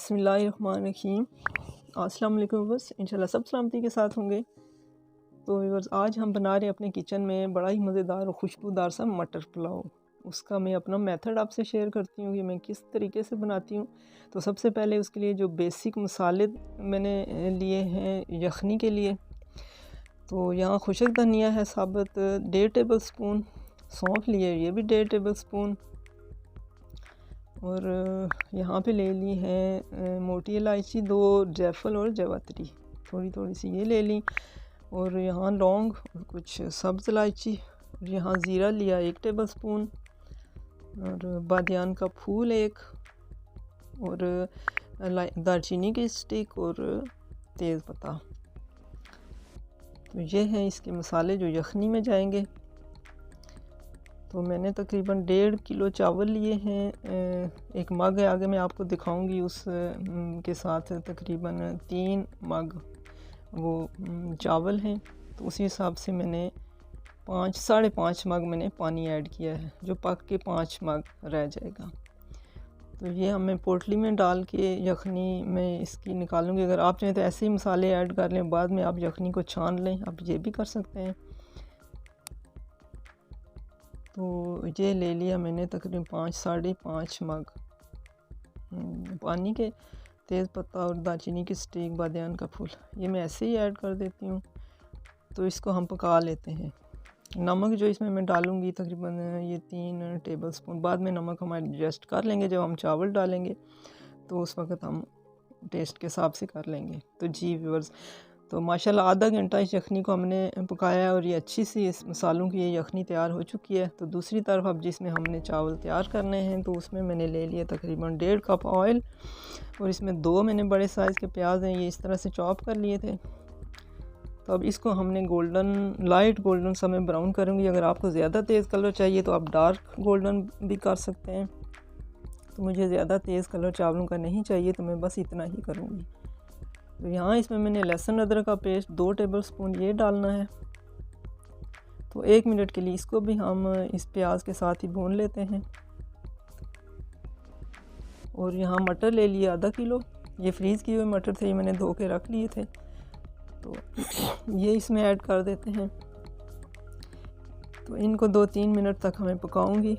बिस्मिल्लाहिर्रहमानिर्रहीम। अस्सलाम वालेकुम। बस इंशाल्लाह सब सलामती के साथ होंगे। तो व्यूअर्स, आज हम बना रहे हैं अपने किचन में बड़ा ही मज़ेदार और खुशबूदार सा मटर पुलाव। उसका मैं अपना मेथड आपसे शेयर करती हूँ कि मैं किस तरीके से बनाती हूँ। तो सबसे पहले उसके लिए जो बेसिक मसाले मैंने लिए हैं यखनी के लिए, तो यहाँ खुशक धनिया है साबुत 1.5 टेबल स्पून, सौंफ लिए ये भी 1.5 टेबल स्पून, और यहाँ पे ले ली है मोटी इलायची 2, जायफल और जावित्री थोड़ी थोड़ी सी ये ले ली, और यहाँ लौंग और कुछ सब्ज़ इलायची, और यहाँ ज़ीरा लिया 1 टेबल स्पून, और बादियान का फूल 1, और दालचीनी की स्टिक और तेज़ पत्ता। तो ये हैं इसके मसाले जो यखनी में जाएंगे। तो मैंने तकरीबन 1.5 किलो चावल लिए हैं। एक मग है, आगे मैं आपको दिखाऊंगी, उस के साथ तकरीबन 3 मग वो चावल हैं। तो उसी हिसाब से मैंने 5-5.5 मग मैंने पानी ऐड किया है, जो पक के 5 मग रह जाएगा। तो ये हमें पोटली में डाल के यखनी में इसकी निकालूंगी। अगर आप चाहें तो ऐसे ही मसाले ऐड कर लें, बाद में आप यखनी को छान लें, आप ये भी कर सकते हैं। तो ये ले लिया मैंने तकरीबन 5-5.5 मग पानी के। तेज़ पत्ता और दालचीनी की स्टिक, बादियान का फूल, ये मैं ऐसे ही ऐड कर देती हूँ। तो इसको हम पका लेते हैं। नमक जो इसमें मैं डालूँगी तकरीबन ये 3 टेबल स्पून, बाद में नमक हम एडजस्ट कर लेंगे जब हम चावल डालेंगे, तो उस वक्त हम टेस्ट के हिसाब से कर लेंगे। तो जी व्यूअर्स, तो माशाल्लाह आधा घंटा इस यखनी को हमने पकाया और ये अच्छी सी इस मसालों की ये यखनी तैयार हो चुकी है। तो दूसरी तरफ अब जिसमें हमने चावल तैयार करने हैं, तो उसमें मैंने ले लिया तकरीबन 1.5 कप ऑयल, और इसमें 2 मैंने बड़े साइज़ के प्याज हैं, ये इस तरह से चॉप कर लिए थे। तो अब इसको हमने लाइट गोल्डन सा मैं ब्राउन करूँगी। अगर आपको ज़्यादा तेज़ कलर चाहिए तो आप डार्क गोल्डन भी कर सकते हैं। तो मुझे ज़्यादा तेज़ कलर चावलों का नहीं चाहिए, तो मैं बस इतना ही करूँगी। तो यहाँ इसमें मैंने लहसुन अदरक का पेस्ट 2 टेबल स्पून ये डालना है। तो 1 मिनट के लिए इसको भी हम इस प्याज के साथ ही भून लेते हैं। और यहाँ मटर ले लिया आधा किलो, ये फ्रीज़ किए हुए मटर थे, ये मैंने धो के रख लिए थे। तो ये इसमें ऐड कर देते हैं। तो इनको 2-3 मिनट तक हमें पकाऊंगी।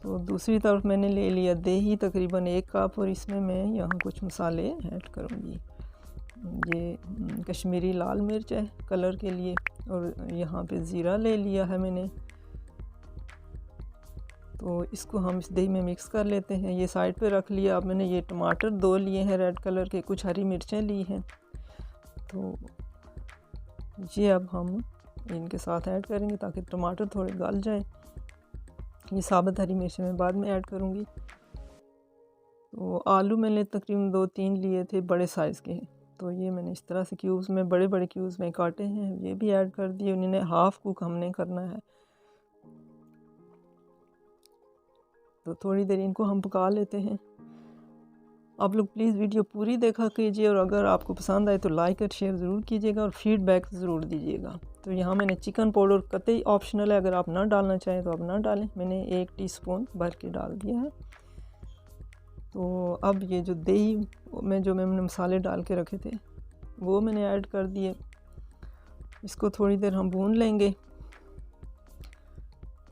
तो दूसरी तरफ मैंने ले लिया दही तकरीबन 1 कप, और इसमें मैं यहाँ कुछ मसाले ऐड करूँगी। ये कश्मीरी लाल मिर्च है कलर के लिए, और यहाँ पे ज़ीरा ले लिया है मैंने। तो इसको हम इस दही में मिक्स कर लेते हैं। ये साइड पे रख लिया। अब मैंने ये टमाटर 2 लिए हैं रेड कलर के, कुछ हरी मिर्चें ली हैं। तो ये अब हम इनके साथ ऐड करेंगे ताकि टमाटर थोड़े गल जाएं। ये साबुत हरी मिर्चें मैं बाद में ऐड करूँगी। तो आलू मैंने तकरीबन 2-3 लिए थे बड़े साइज़ के, तो ये मैंने इस तरह से क्यूब्स में, बड़े बड़े क्यूब्स में काटे हैं, ये भी ऐड कर दिए। उन्हें हाफ़ कुक हमने करना है। तो थोड़ी देर इनको हम पका लेते हैं। आप लोग प्लीज़ वीडियो पूरी देखा कीजिए, और अगर आपको पसंद आए तो लाइक और शेयर ज़रूर कीजिएगा, और फीडबैक ज़रूर दीजिएगा। तो यहाँ मैंने चिकन पाउडर कतई ऑप्शनल है, अगर आप ना डालना चाहें तो आप ना डालें। मैंने 1 टीस्पून भर के डाल दिया है। तो अब ये जो दही में जो मैंने मसाले डाल के रखे थे वो मैंने ऐड कर दिए। इसको थोड़ी देर हम भून लेंगे।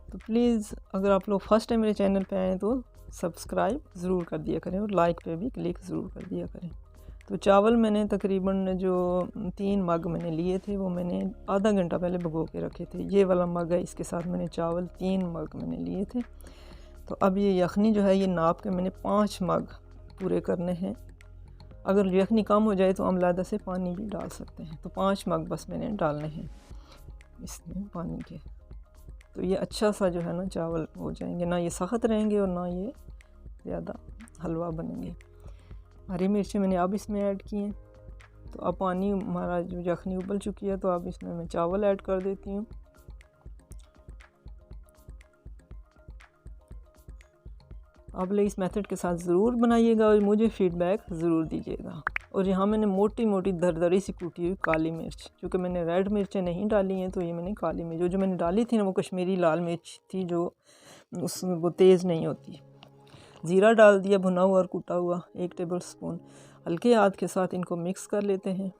तो प्लीज़ अगर आप लोग फर्स्ट टाइम मेरे चैनल पे आएँ तो सब्सक्राइब ज़रूर कर दिया करें, और लाइक पे भी क्लिक ज़रूर कर दिया करें। तो चावल मैंने तकरीबन जो 3 मग मैंने लिए थे वो मैंने आधा घंटा पहले भिगो के रखे थे। ये वाला मग है, इसके साथ मैंने चावल 3 मग मैंने लिए थे। तो अब ये यखनी जो है ये नाप के मैंने 5 मग पूरे करने हैं। अगर यखनी कम हो जाए तो हम अलग से पानी भी डाल सकते हैं। तो 5 मग बस मैंने डालने हैं इसमें पानी के। तो ये अच्छा सा जो है ना चावल हो जाएंगे, ना ये सख्त रहेंगे और ना ये ज़्यादा हलवा बनेंगे। हरी मिर्ची मैंने अब इसमें ऐड की हैं। तो अब पानी हमारा जो यखनी उबल चुकी है, तो अब इसमें मैं चावल ऐड कर देती हूँ। आप लोग इस मेथड के साथ ज़रूर बनाइएगा और मुझे फ़ीडबैक ज़रूर दीजिएगा। और यहाँ मैंने मोटी मोटी दरदरी सी कूटी हुई काली मिर्च, क्योंकि मैंने रेड मिर्चें नहीं डाली हैं, तो ये मैंने काली मिर्च जो मैंने डाली थी ना वो कश्मीरी लाल मिर्च थी, जो वो तेज़ नहीं होती। ज़ीरा डाल दिया भुना हुआ और कूटा हुआ 1 टेबल स्पून। हल्के हाथ के साथ इनको मिक्स कर लेते हैं।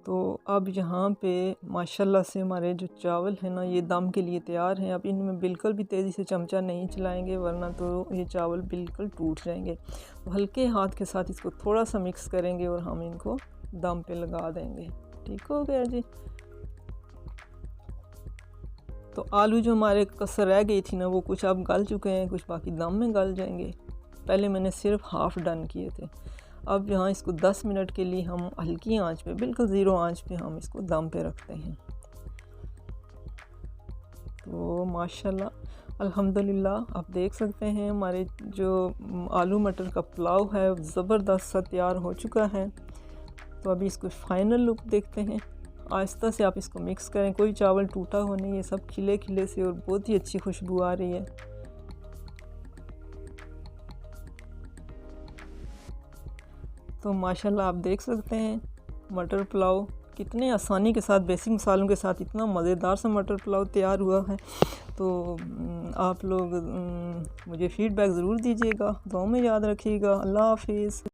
तो अब यहाँ पे माशाल्लाह से हमारे जो चावल हैं ना ये दम के लिए तैयार हैं। अब इनमें बिल्कुल भी तेज़ी से चमचा नहीं चलाएंगे वरना तो ये चावल बिल्कुल टूट जाएंगे। तो हल्के हाथ के साथ इसको थोड़ा सा मिक्स करेंगे और हम इनको दम पे लगा देंगे। ठीक हो गया जी। तो आलू जो हमारे कसर रह गई थी ना वो कुछ अब गल चुके हैं, कुछ बाकी दम में गल जाएंगे। पहले मैंने सिर्फ हाफ़ डन किए थे। अब यहाँ इसको 10 मिनट के लिए हम हल्की आंच पे, बिल्कुल ज़ीरो आंच पे हम इसको दम पे रखते हैं। तो माशाल्लाह अल्हम्दुलिल्लाह आप देख सकते हैं हमारे जो आलू मटर का पुलाव है ज़बरदस्त सा तैयार हो चुका है। तो अभी इसको फ़ाइनल लुक देखते हैं। आहिस्ता से आप इसको मिक्स करें, कोई चावल टूटा हो नहीं, ये सब खिले खिले से और बहुत ही अच्छी खुशबू आ रही है। तो माशाल्लाह आप देख सकते हैं मटर पुलाव कितने आसानी के साथ बेसिक मसालों के साथ इतना मज़ेदार सा मटर पुलाव तैयार हुआ है। तो आप लोग मुझे फ़ीडबैक ज़रूर दीजिएगा, दुआ में याद रखिएगा। अल्लाह हाफ़िज़।